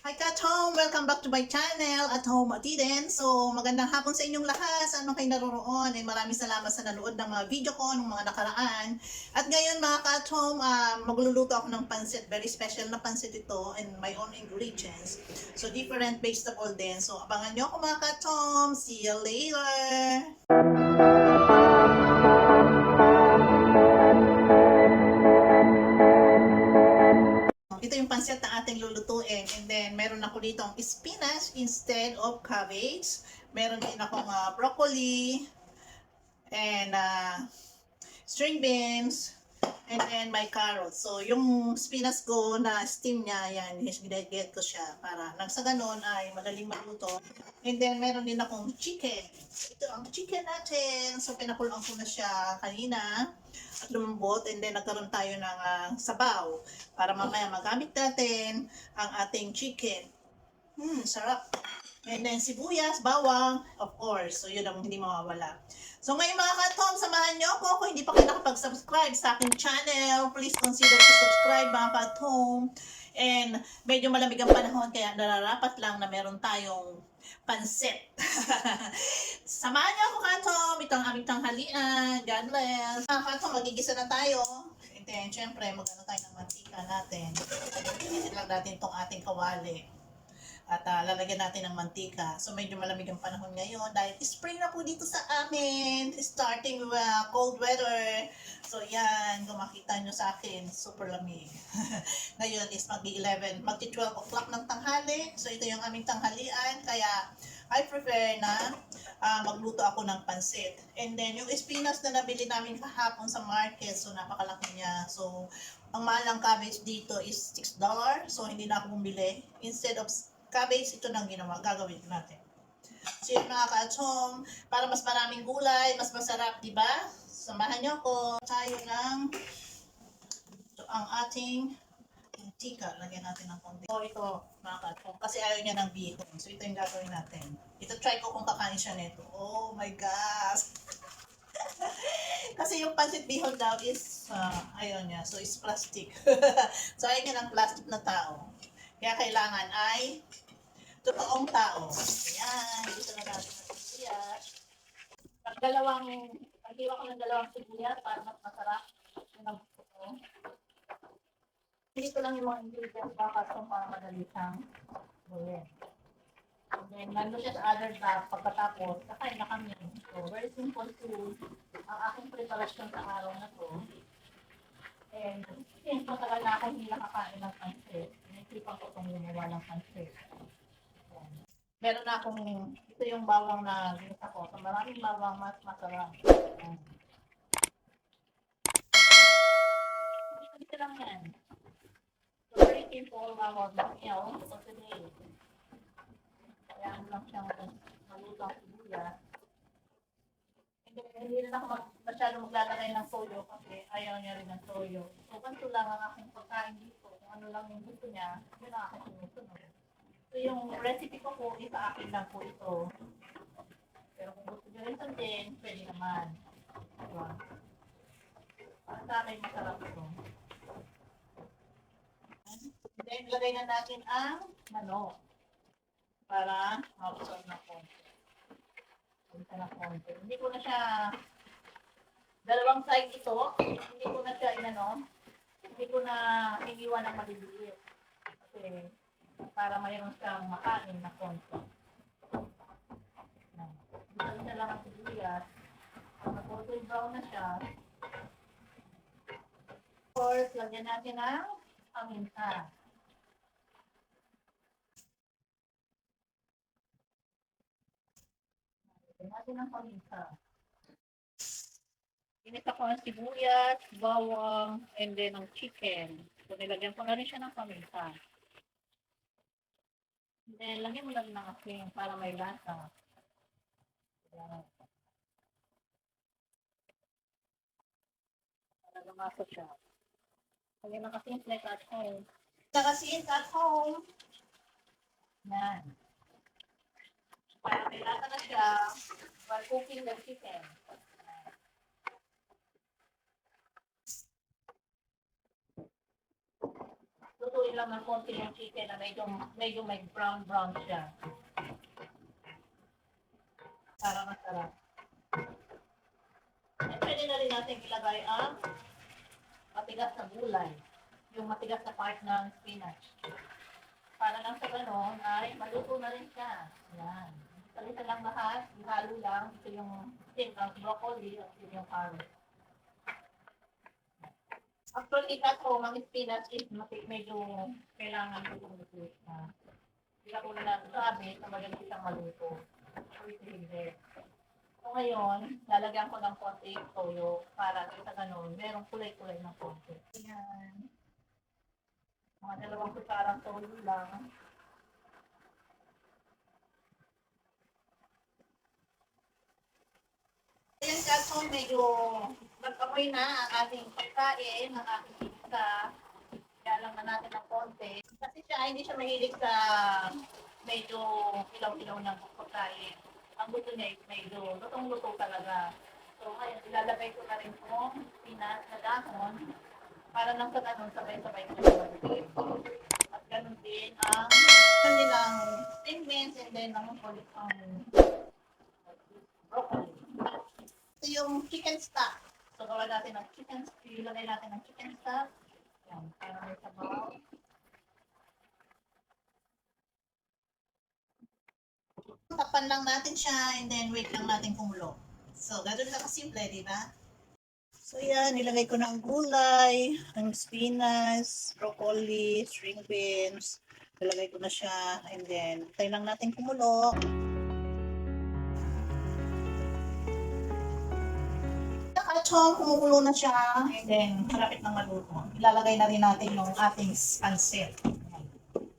Hi Kat Home! Welcome back to my channel at home at Eden. So magandang hapon sa inyong lahat. Sa ano kayo naroroon? Maraming salamat sa nanood ng mga video ko nung mga nakaraan. At ngayon mga Kat Home, magluluto ako ng pansit. Very special na pansit ito and my own ingredients. So different vegetable din. So abangan nyo ako mga Kat Home. See you later! Ito yung pansit na ating lulutuin. And then, meron ako dito ang spinach instead of cabbage. Meron din akong broccoli and string beans and then my carrots. So, yung spinach ko na steam niya, yan, ginagayat ko siya para nang sa ganun ay madaling maluto. And then, meron din akong chicken. Ito ang chicken natin. So, pinakulang ko na siya kanina at lumambot. And then, nagkaroon tayo ng sabaw para mamaya magamit natin ang ating chicken. Sarap. And then sibuyas, bawang, of course. So yun ang hindi mawawala. So ngayon mga ka-Tom, samahan niyo ako. Kung hindi pa kayo nakapag-subscribe sa aking channel, please consider to subscribe mga ka-Tom. And medyo malamig ang panahon kaya nararapat lang na meron tayong pansit. Samahan niyo ako ka-Tom. Ito ang aming tanghalian. God bless. Mga ka-Tom, magigisa na tayo. And then syempre magano tayo ng mantika natin. Initin lang natin itong ating kawali. At lalagyan natin ng mantika. So medyo malamig ang panahon ngayon dahil spring na po dito sa amin. Starting with cold weather. So yan, kung makita nyo sa akin, super lamig. Ngayon is mag-11, mag-12 o'clock ng tanghali. So ito yung aming tanghalian. Kaya I prefer na magluto ako ng pansit. And then yung spinach na nabili namin kahapon sa market, so napakalaki niya. So ang mahal ng cabbage dito is $6. So hindi na ako bumili. Instead of cabbage, ito nang gagawin natin. So yun mga ka-atchong, para mas maraming gulay, mas masarap, di ba? Samahan niyo ako. Tayo ng ito ang ating mantika. Lagyan natin ng konti. So ito mga ka-atchong, kasi ayaw niya ng bihon. So ito yung gagawin natin. Ito try ko kung kakain siya nito. Oh my gosh! Kasi yung pancit bihon daw is ayaw niya. So is plastic. So ayaw niya ng plastic na tao. Kaya kailangan ay totoong tao. Ayan, dito na natin ang sibuyas. Paghiwa ko ng dalawang sibuyas para mas masarap yung nabuto ko. Dito lang yung mga ingredients baka so para madali siyang gawin. And then, nandun siya sa other bag. Pagkatapos, kakain na kami. So, very simple food. Ang aking preparasyon sa araw na to. And, since matagal na akong hindi nakakain ng pansit, naisipan ko itong gumawa ng pansit. Meron na akong, ito yung bawang na ginisa ko. So, maraming bawang, mas masarap. Ito lang yan. So, very simple bawang na meal for today. Kaya ano lang siyang malutang sibuyas. Hindi rin ako masyado maglalagay ng soyo kasi ayaw niya rin ng soyo. So, ganito lang ang aking pagkain dito. Kung ano lang yung gusto niya, yun ang aking sinusunod. So, yung recipe ko po, sa akin lang po ito. Pero kung gusto nyo rin sundin, pwede naman. Diba? Para sa akin, masarap ito. Then, lagay na natin ang manok. Para ma-absorb na konti. Hindi ko na siya, dalawang side ito, hindi ko na siya hindi ko na iniwan ng maliliit. Kasi, para mayroon siyang makain na konti. Dito na lang ang sibuyas. Mag-golden brown na siya. Of course, lagyan natin ng paminta. Lagyan natin ng paminta. Inita ko ang sibuyas, bawang, and then ang chicken. So, nilagyan ko na rin siya ng paminta. And then, lagyan mo lang ng asin para may lasa. Para lumasa siya. Lagyan ng asin like at home. Nakasin at home. Yan. Para may lasa na siya while cooking the chicken. Lulutuin lang ng konti yung chicken na medyo may brown siya. Para masarap. At pwede na rin natin ilagay ang matigas na gulay. Yung matigas na part ng spinach. Para lang sa ganon ay maluto na rin siya. Yan. Salita lang lahat, ihalo lang. Ito yung broccoli at ito yung carrot. Actually, ako, ang spinach is medyo kailangan luto na. Hindi ka tulad na sabi na magaling siyang maluto. So, ito hindi. So, ngayon, lalagyan ko ng konti toyo para sa ganon, merong kulay-kulay ng konti. Yan. Mga 2 kutsarang toyo lang. Ayan kaso medyo nag-amoy na ang ating pagkain, ang ating pizza. Kaya lang na natin ng konti. Kasi hindi siya mahilig sa medyo ilaw-ilaw ng pagkain. Ang gusto niya is medyo lutong-luto talaga. So ngayon, ilalagay ko na rin itong spinach na dahon para lang sa ganun sabay-sabay ko siya. At ganun din ang kanilang spring beans and then ang broccoli. Ito yung chicken stock. So, gawa natin ng chicken stock. Ilagay natin ng chicken stock. Yan, para may sabaw. Tapan lang natin siya and then wait lang natin kumulo. So, gano'n lang kasimple, di ba? So, yan. Nilagay ko ng gulay, ng spinach, broccoli, string beans. Nilagay ko na siya and then tayo lang natin kumulo. So, kumukulo na siya, and then, malapit ng maluto. Ilalagay na rin natin yung ating pancit.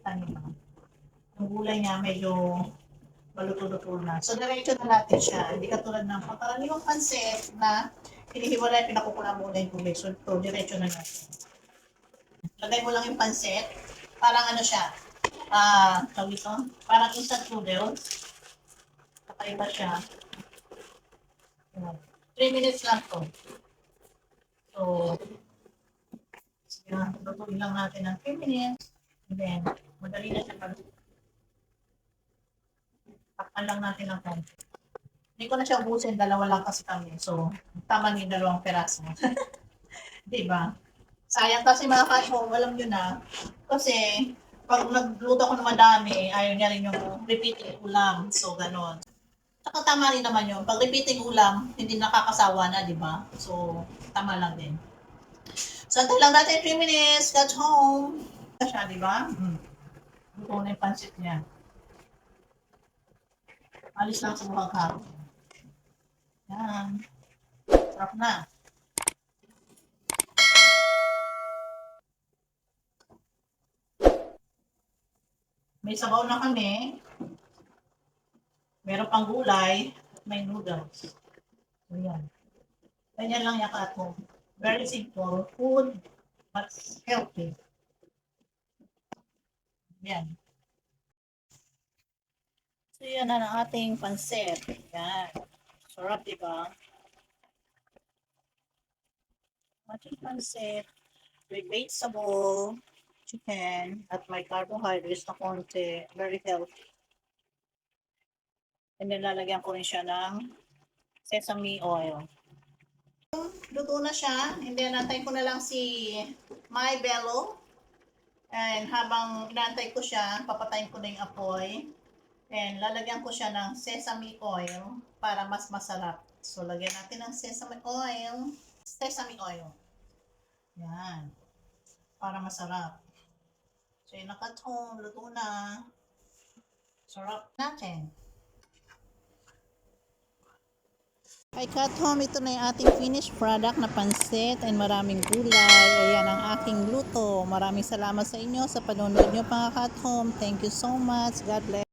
Tanin lang. Yung gulay niya, medyo maluto-luto na. So, diretso na natin siya. Hindi katulad ng pagkaraniwang pancit na hinihiwalay, pinakukula muna yung tubig. So, diretso na natin. Lagay mo lang yung pancit. Parang ano siya, tawag ito, parang instant noodles. Kakaiba siya. 3 minutes lang to. So, lutuin lang natin ng 3 minutes. And then, madali na siya pag takpan lang natin ng konti. Hindi ko na siya ubusin, 2 lang kasi kami. So, tama ni 2 peraso. Diba? Sayang kasi mga kasyo, alam nyo na. Kasi, pag nagluto ko ng madami, ayaw niya rin yung repeating ulam. So, ganon. Saka tama rin naman yun. Pag repeating ulam, hindi nakakasawa na, di ba? So, tama lang din. So, antay lang natin 3 minutes. Got home. Siya, di ba? Luto na yung pansit niya. Alis lang sa mukhang karo. Yan. Sarap na. May sabaw na kami. Meron pang gulay at may noodles. So, yan. Ganyan lang yan at home. Very simple food, but healthy. Yan. So, yan na ang ating pansit. Yan. Sarap, diba? Ating pansit with vegetable, chicken, at may carbohydrates na konti. Very healthy. And then, lalagyan ko rin siya ng sesame oil. Luto na siya. And then, antay ko na lang si My Bello. And habang inaantay ko siya, papatayin ko na yung apoy. And lalagyan ko siya ng sesame oil para mas masarap. So, lagyan natin ng sesame oil. Sesame oil. Yan. Para masarap. So, yung nakatong, luto na. Sarap natin. Ay Kathom, ito na yung ating finished product na pansit and maraming gulay. Ayan ang aking luto. Maraming salamat sa inyo sa panonood nyo mga Kathom. Thank you so much. God bless.